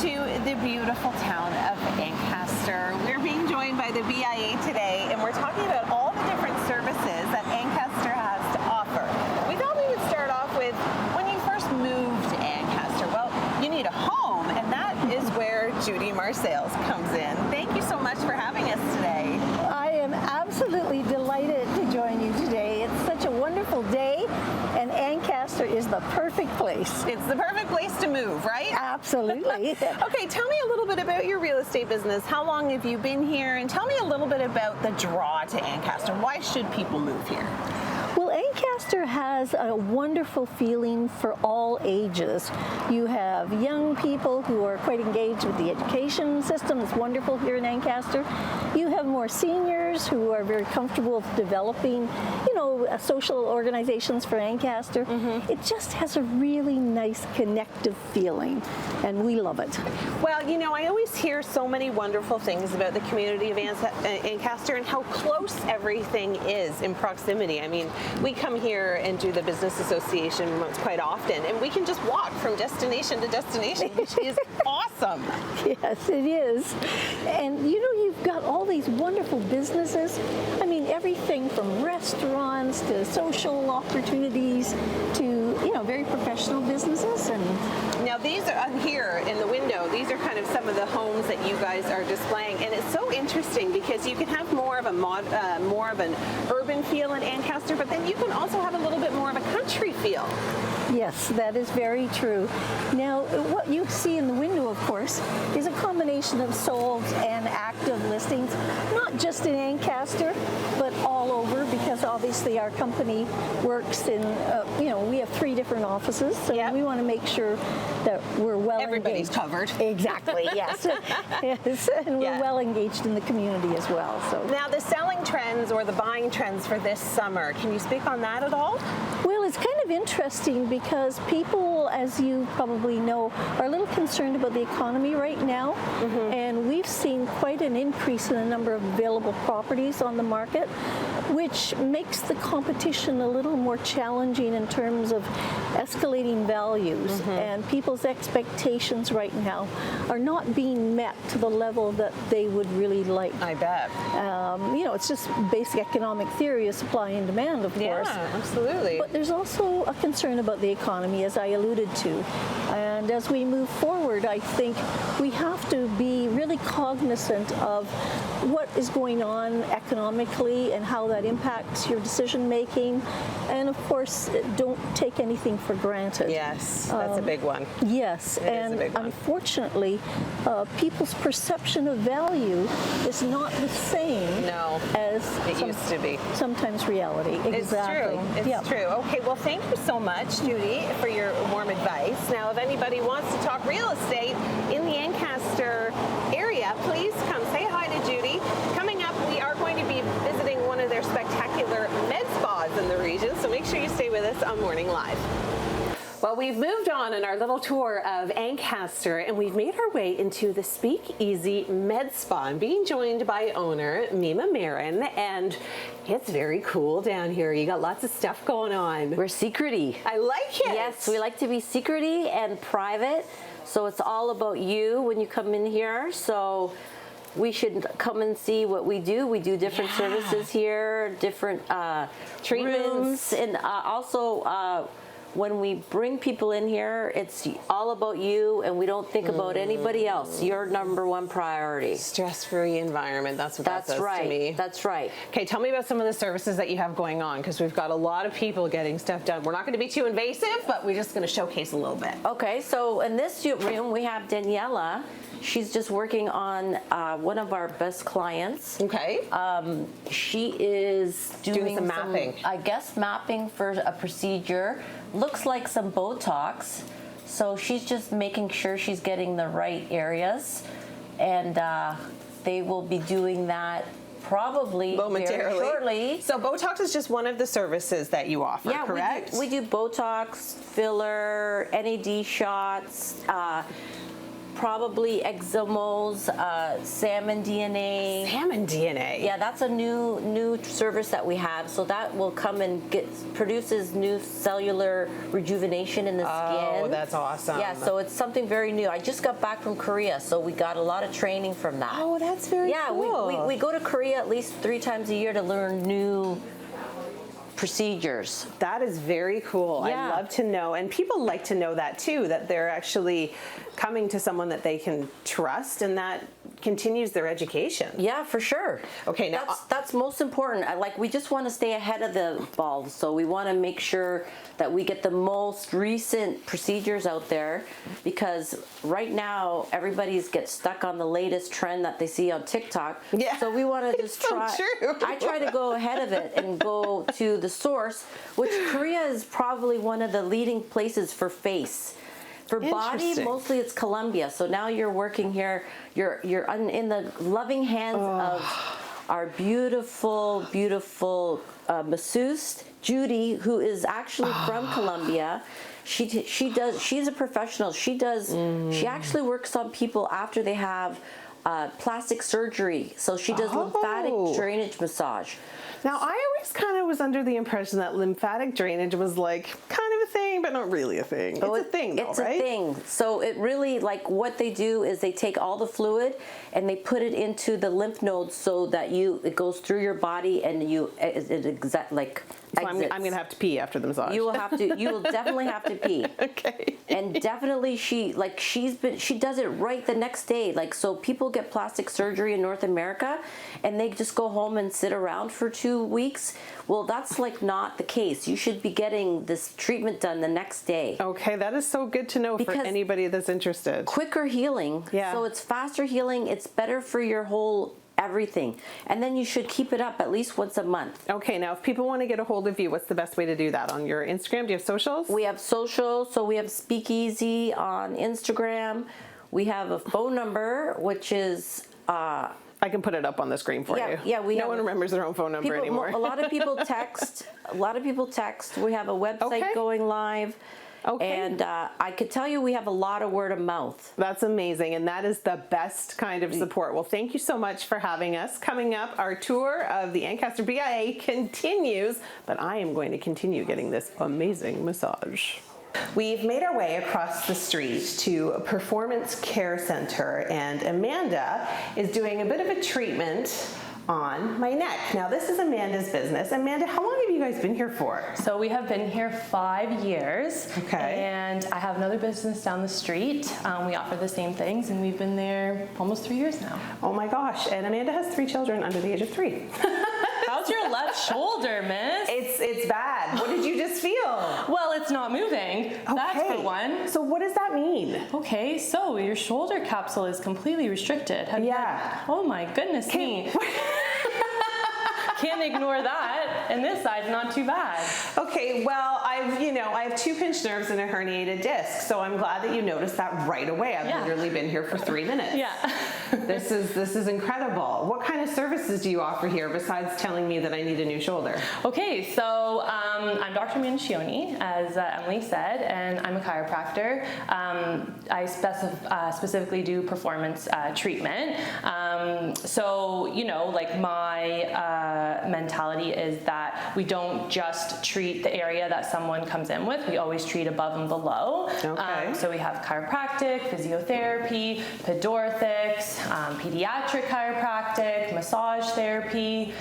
to the beautiful town of Ancaster. We're being joined by the BIA today, and we're talking about all the different services that Ancaster has to offer. We thought we would start off with when you first moved to Ancaster. Well, you need a home, and that is where Judy Marsails comes in. Thank you so much for having us today. I am absolutely delighted to join you today. It's such a wonderful day, and Ancaster is the perfect place. It's the perfect place to move, right? Absolutely. Okay, tell me a little bit about your real estate business. How long have you been here? And tell me a little bit about the draw to Ancaster. Why should people move here? Well, Ancaster has a wonderful feeling for all ages. You have young people who are quite engaged with the education system. It's wonderful here in Ancaster. You have more seniors who are very comfortable with developing, social organizations for Ancaster. It just has a really nice connective feeling, and we love it. Well, I always hear so many wonderful things about the community of Ancaster and how close everything is in proximity. I mean, we come here and do the business association quite often, and we can just walk from destination to destination, which is awesome. Yes, it is. And you've got all these wonderful businesses. I mean, everything from restaurants to social opportunities to, very professional businesses. And now these are here in the window. These are kind of some of the homes that you guys are displaying, and it's so interesting because you can have more of an urban feel in Ancaster, but then you can also have a little bit more of a country feel. Yes, that is very true. Now, what you see in the window, of course, is a combination of sold and active listings, not just in Ancaster, but all over, because obviously our company works in, we have 3 different offices, so we want to make sure that we're well Everybody's engaged. covered. Exactly, yes. Yes, and we're well engaged in the community as well. So now the selling trends or the buying trends for this summer, can you speak on that at all? Well, it's kind of interesting because people, as you probably know, are a little concerned about the economy right now, and we've seen quite an increase in the number of available properties on the market, which makes the competition a little more challenging in terms of escalating values, and people's expectations right now are not being met to the level that they would really like. I bet. It's just basic economic theory of supply and demand, of course. Yeah, absolutely. But there's also a concern about the economy, as I alluded to. And as we move forward, I think we have to be really cognizant of what is going on economically and how that impacts your decision making. And of course, don't take anything for granted. Yes, that's a big one. Yes, and unfortunately, people's perception of value is not the same as it used to be. Sometimes reality. Exactly. It's true. Okay, well, thank you so much, Judy, for your warm advice. Now, if anybody wants to talk real estate in the Ancaster area, please come say hi to Judy. Coming up, we are going to be visiting one of their spectacular med spas in the region, so make sure you stay with us on Morning Live. Well, we've moved on in our little tour of Ancaster, and we've made our way into the Speakeasy Med Spa. I'm being joined by owner Mima Marin, and it's very cool down here. You got lots of stuff going on. We're secret-y. I like it. Yes, we like to be secret-y and private, so it's all about you when you come in here. So we should come and see what we do. We do different services here, different treatments, and also when we bring people in here, it's all about you, and we don't think about anybody else. You're #1 priority. Stress-free environment. That's what that says to me. That's right. Okay, tell me about some of the services that you have going on, because we've got a lot of people getting stuff done. We're not going to be too invasive, but we're just going to showcase a little bit. Okay, so in this room, we have Daniela. She's just working on one of our best clients. Okay. She is doing some mapping. I guess mapping for a procedure. Looks like some Botox. So she's just making sure she's getting the right areas. And they will be doing that probably momentarily. Very shortly. So Botox is just one of the services that you offer, correct? We do Botox, filler, NAD shots, probably exomoles, salmon DNA. Salmon DNA. Yeah, that's a new service that we have. So that will come and produces new cellular rejuvenation in the skin. Oh, that's awesome. Yeah, so it's something very new. I just got back from Korea, so we got a lot of training from that. Oh, that's very cool. Yeah, we go to Korea at least 3 times a year to learn new procedures. That is very cool. Yeah. I love to know, and people like to know that too, that they're actually coming to someone that they can trust and that continues their education. Yeah, for sure. Okay, now that's most important. Like, we just want to stay ahead of the ball, so we want to make sure that we get the most recent procedures out there, because right now everybody's get stuck on the latest trend that they see on TikTok. Yeah, so we want to just try. So true. I try to go ahead of it and go to the source, which Korea is probably one of the leading places for face. For body, mostly it's Colombia. So now you're working here. You're in the loving hands of our beautiful, beautiful masseuse Judy, who is actually from Colombia. She's a professional. She actually works on people after they have plastic surgery. So she does lymphatic drainage massage. Now, I always kind of was under the impression that lymphatic drainage was like kind of a thing, but not really a thing. It's a thing, though, it's right? a thing. So it really, like, what they do is they take all the fluid and they put it into the lymph nodes so that it goes through your body and So I'm going to have to pee after the massage. You will definitely have to pee. Okay. And definitely she does it right the next day. Like, so people get plastic surgery in North America and they just go home and sit around for 2 weeks. Well, that's like not the case. You should be getting this treatment done the next day. Okay, that is so good to know for anybody that's interested. Quicker healing. Yeah. So it's faster healing. It's better for your whole everything. And then you should keep it up at least once a month. Okay, now if people want to get a hold of you, what's the best way to do that? On your Instagram? Do you have socials? We have socials, so we have Speakeasy on Instagram. We have a phone number, which is... I can put it up on the screen for you. Yeah, no one remembers their own phone number anymore. A lot of people text. We have a website going live. Okay. And I could tell you we have a lot of word of mouth. That's amazing, and that is the best kind of support. Well, thank you so much for having us. Coming up, our tour of the Ancaster BIA continues, but I am going to continue getting this amazing massage. We've made our way across the street to a Performance Care Center, and Amanda is doing a bit of a treatment on my neck. Now, this is Amanda's business. Amanda, how long have you guys been here for? So we have been here 5 years. Okay. And I have another business down the street. We offer the same things, and we've been there almost 3 years now. Oh my gosh, and Amanda has 3 children under the age of 3. How's your left shoulder, miss? It's bad. What did you just feel? Well, it's not moving. That's for one. So what does that mean? Okay, so your shoulder capsule is completely restricted. Oh my goodness me. Can't ignore that. And this side's not too bad. Okay, well, I have 2 pinched nerves and a herniated disc, so I'm glad that you noticed that right away. I've literally been here for 3 minutes. Yeah. This is incredible. What kind of services do you offer here besides telling me that I need a new shoulder? Okay, so I'm Dr. Mancioni, as Emily said, and I'm a chiropractor. I specifically do performance treatment. So, like my mentality is that we don't just treat the area that someone comes in with, we always treat above and below. Okay. So we have chiropractic, physiotherapy, pedorthics, pediatric chiropractic, massage therapy,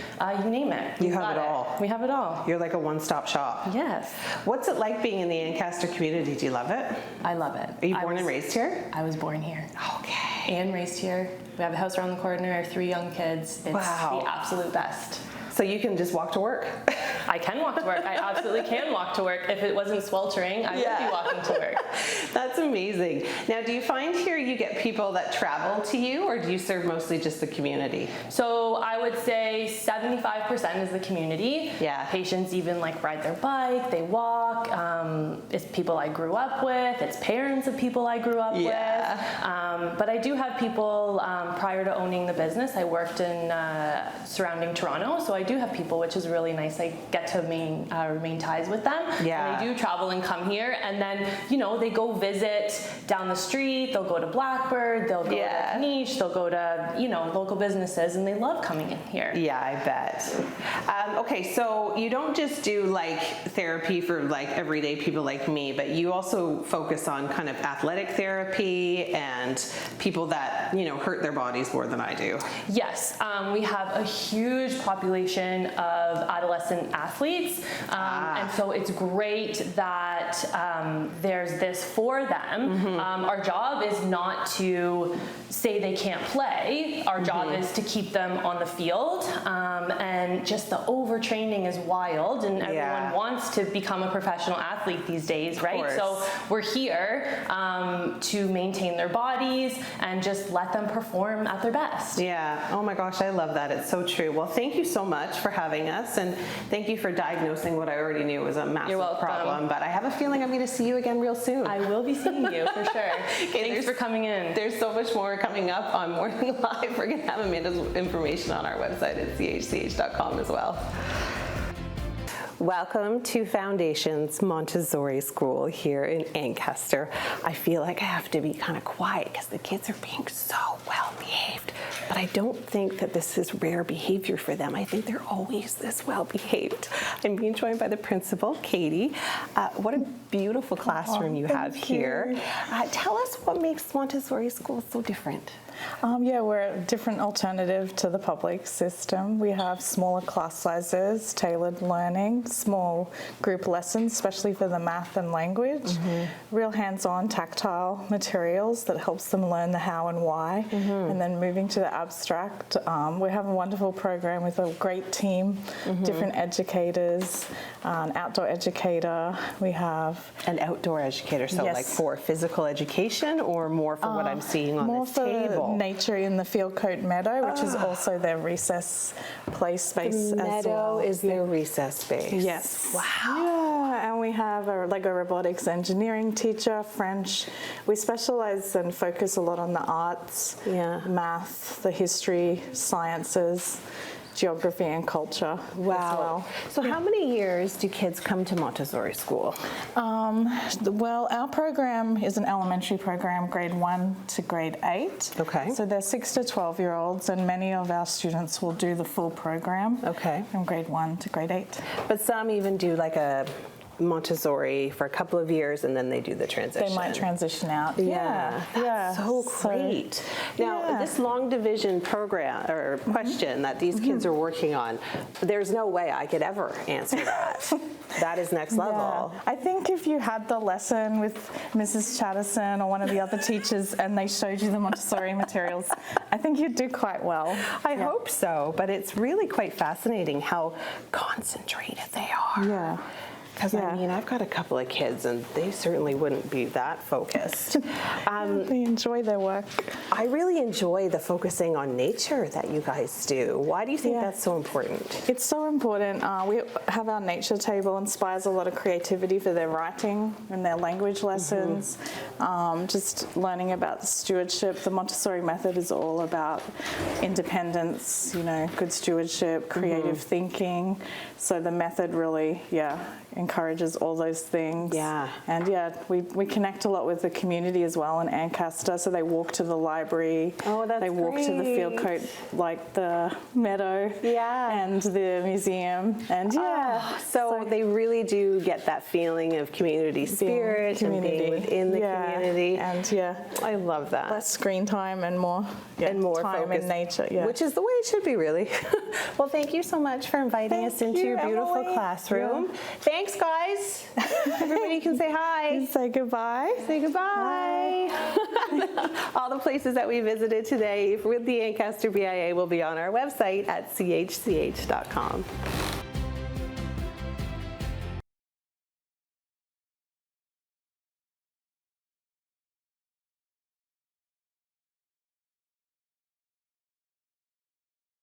you name it. You have it all. We have it all. You're like a one-stop shop. Yes. What's it like being in the Ancaster community? Do you love it? I love it. Are you born and raised here? I was born here. Okay. And raised here. We have a house around the corner, I have 3 young kids. It's the absolute best. So you can just walk to work? I can walk to work. I absolutely can walk to work. If it wasn't sweltering, I would be walking to work. That's amazing. Now, do you find here you get people that travel to you, or do you serve mostly just the community? So I would say 75% is the community. Yeah. Patients even ride their bike, they walk. It's people I grew up with. It's parents of people I grew up with. But I do have people, prior to owning the business, I worked in surrounding Toronto, so I do have people, which is really nice. I get to remain ties with them. Yeah. And they do travel and come here, and then, you know, they go visit down the street, they'll go to Blackbird, they'll go to Niche, they'll go to, you know, local businesses, and they love coming in here. Yeah, I bet. Okay, so you don't just do like therapy for like everyday people like me, but you also focus on kind of athletic therapy and people that, you know, hurt their bodies more than I do. Yes, we have a huge population of adolescent athletes, and so it's great that there's this for them. Our job is not to say they can't play. Our job is to keep them on the field, and just the overtraining is wild, and everyone wants to become a professional athlete these days, right? So we're here to maintain their bodies and just let them perform at their best. Yeah. Oh my gosh, I love that. It's so true. Well, thank you so much for having us, and thank you for diagnosing what I already knew was a massive problem. But I have a feeling I'm going to see you again real soon. I will be seeing you for sure. Thanks for coming in. There's so much more coming up on Morning Live. We're going to have Amanda's information on our website at chch.com as well. Welcome to Foundations Montessori School here in Ancaster. I feel like I have to be kind of quiet because the kids are being so well behaved, but I don't think that this is rare behavior for them. I think they're always this well behaved. I'm being joined by the principal, Katie. What a beautiful classroom you have here. Tell us what makes Montessori school so different. Yeah, we're a different alternative to the public system. We have smaller class sizes, tailored learning, small group lessons, especially for the math and language, real hands-on tactile materials that helps them learn the how and why, and then moving to the abstract. We have a wonderful program with a great team, different educators, an outdoor educator. We have an outdoor educator, so like for physical education or more for what I'm seeing on this table? Nature in the Field Coat Meadow, which is also their recess play space as well. Meadow is their recess space. Yes. Wow. Yeah, and we have a Lego robotics engineering teacher, French. We specialize and focus a lot on the arts, math, the history, sciences, geography and culture. Wow. As well. So how many years do kids come to Montessori school? Well, our program is an elementary program, grade 1 to grade 8. Okay. So they're 6 to 12-year-olds, and many of our students will do the full program. Okay. From grade 1 to grade 8. But some even do like a Montessori for a couple of years and then they do the transition. They might transition out. That's so great. Now, this long division program or question that these kids are working on, there's no way I could ever answer that. That is next level. I think if you had the lesson with Mrs. Chatterson or one of the other teachers and they showed you the Montessori materials, I think you'd do quite well. I hope so, but it's really quite fascinating how concentrated they are. Yeah. Because I mean, I've got a couple of kids and they certainly wouldn't be that focused. They enjoy their work. I really enjoy the focusing on nature that you guys do. Why do you think that's so important? It's so important. We have our nature table, inspires a lot of creativity for their writing and their language lessons. Just learning about stewardship. The Montessori method is all about independence, you know, good stewardship, creative thinking. So the method really, encourages all those things. Yeah. And we connect a lot with the community as well in Ancaster. So they walk to the library. Oh, that's They walk to the Field Coat, like the meadow. Yeah. And the museum. And so they really do get that feeling of community spirit and being within the community. And I love that. Less screen time and more time focus, in nature. Which is the way it should be, really. Well, thank you so much for inviting us into your beautiful classroom. Thanks, guys. Everybody can say hi. Say goodbye. Say goodbye. All the places that we visited today with the Ancaster BIA will be on our website at chch.com.